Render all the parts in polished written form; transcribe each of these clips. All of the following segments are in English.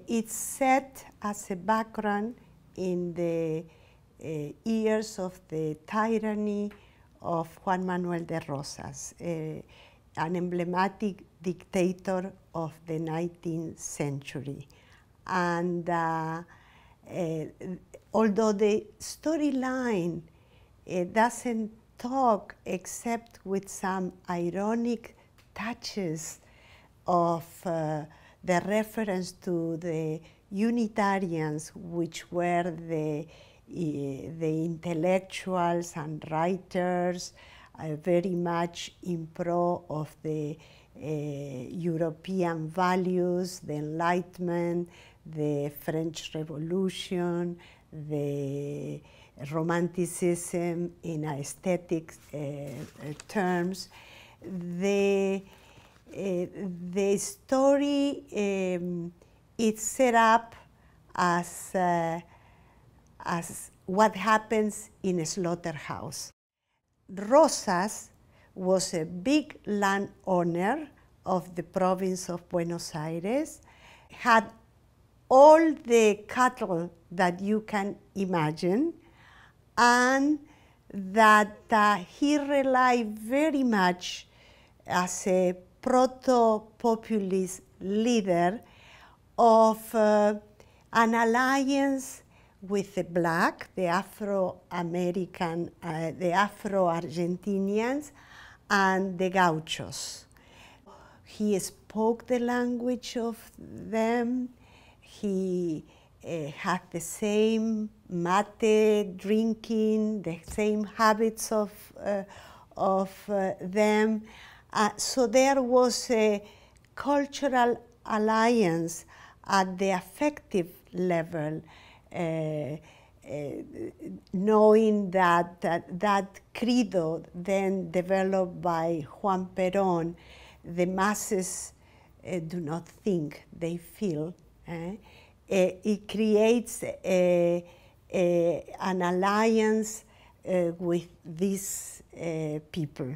It's set as a background in the years of the tyranny of Juan Manuel de Rosas, an emblematic dictator of the 19th century. And although the storyline doesn't talk except with some ironic touches of the reference to the Unitarians, which were the intellectuals and writers, very much in pro of the European values, the Enlightenment, the French Revolution, the Romanticism in aesthetic terms. The story is set up as what happens in a slaughterhouse. Rosas was a big landowner of the province of Buenos Aires, had all the cattle that you can imagine, and that he relied very much as a proto-populist leader of an alliance with the black, the Afro-American, the Afro-Argentinians, and the Gauchos. He spoke the language of them. He had the same mate drinking, the same habits of them. So there was a cultural alliance at the affective level, knowing that credo then developed by Juan Perón, the masses do not think, they feel. It creates an alliance with these people.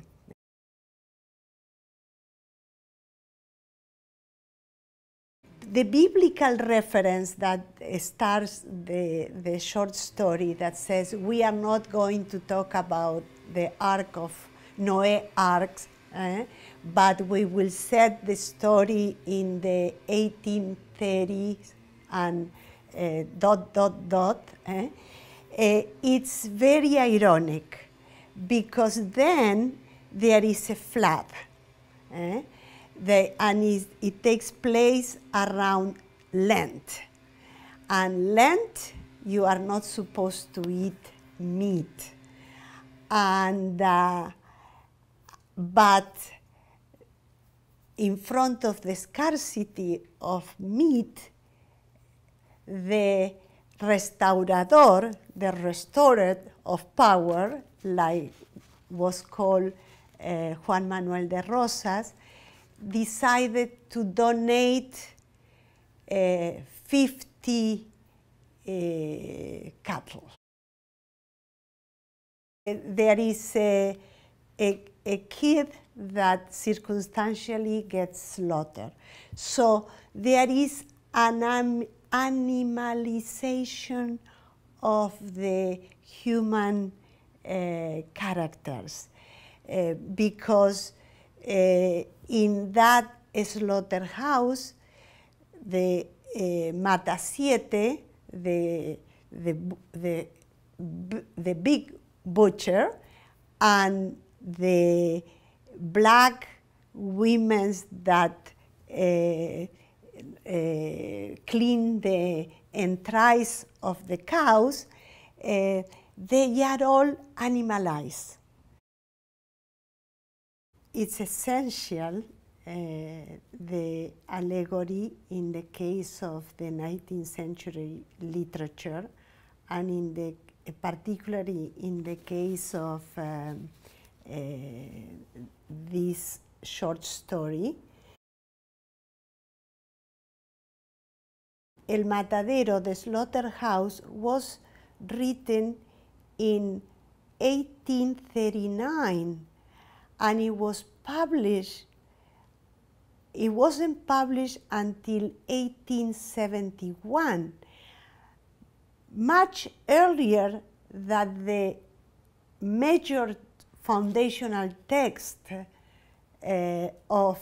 The biblical reference that starts the short story that says we are not going to talk about the Ark of Noé arks, but we will set the story in the 1830s and ... It's very ironic because then there is a flood. And it takes place around Lent. And Lent, you are not supposed to eat meat. And, but in front of the scarcity of meat, the restaurador, the restorer of power, like was called Juan Manuel de Rosas, decided to donate 50 cattle. There is a kid that circumstantially gets slaughtered. So there is an animalization of the human characters because in that slaughterhouse, the Matasiete, the big butcher, and the black women that clean the entrails of the cows, they are all animalized. It's essential, the allegory in the case of the 19th century literature, and particularly in the case of this short story. El Matadero, the Slaughterhouse, was written in 1839, and it was published. It wasn't published until 1871, much earlier than the major foundational text of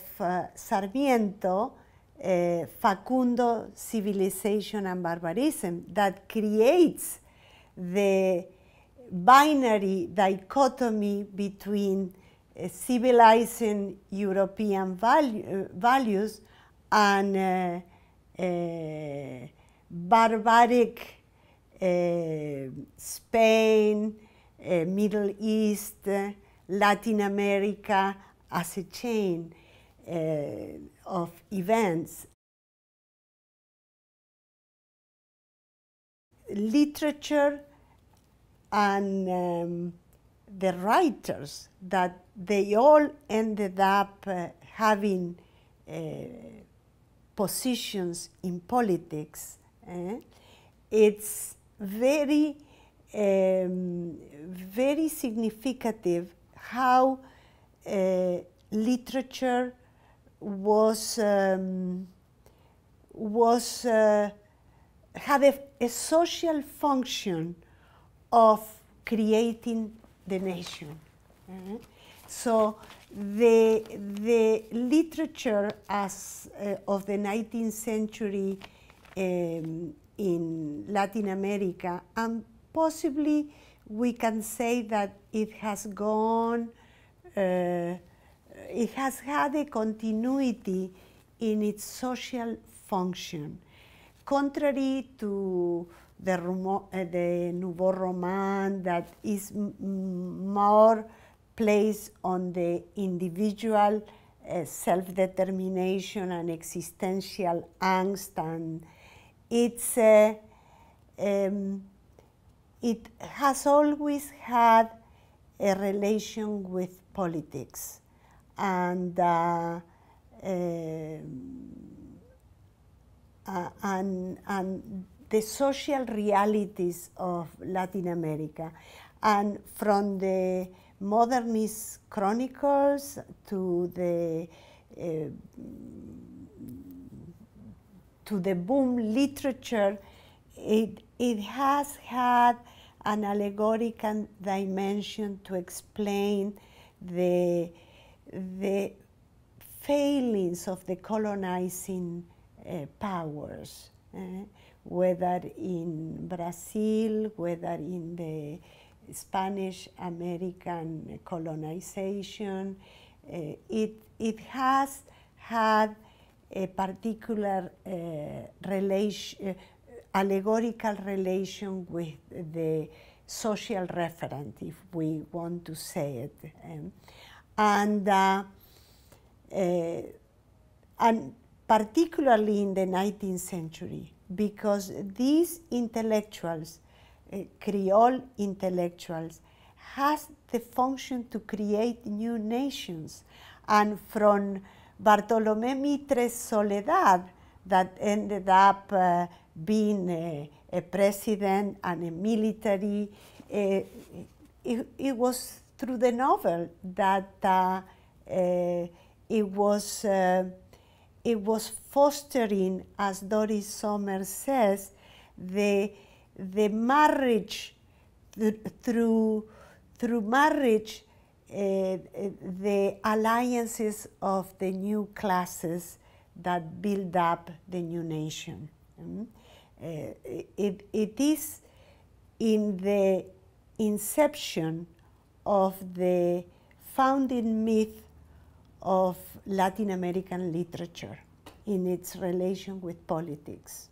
Sarmiento, Facundo, Civilization and Barbarism, that creates the binary dichotomy between civilizing European values and barbaric Spain, Middle East, Latin America as a chain of events. Literature and the writers, that they all ended up having positions in politics. It's very, very significant how literature had a social function of creating the nation. So the literature as of the 19th century in Latin America, and possibly we can say that it has gone, it has had a continuity in its social function, contrary to the Nouveau Roman, that is more placed on the individual self-determination and existential angst, and it has always had a relation with politics, and the social realities of Latin America. And from the modernist chronicles to the boom literature, it has had an allegorical dimension to explain the failings of the colonizing powers, whether in Brazil, whether in the Spanish-American colonization. It has had a particular allegorical relation with the social referent, if we want to say it. And particularly in the 19th century, because these intellectuals, Creole intellectuals, has the function to create new nations. And from Bartolomé Mitre's Soledad, that ended up being a president and a military, it was through the novel that it was fostering, as Doris Sommer says, the marriage, through marriage, the alliances of the new classes that build up the new nation. It is in the inception of the founding myth of Latin American literature in its relation with politics.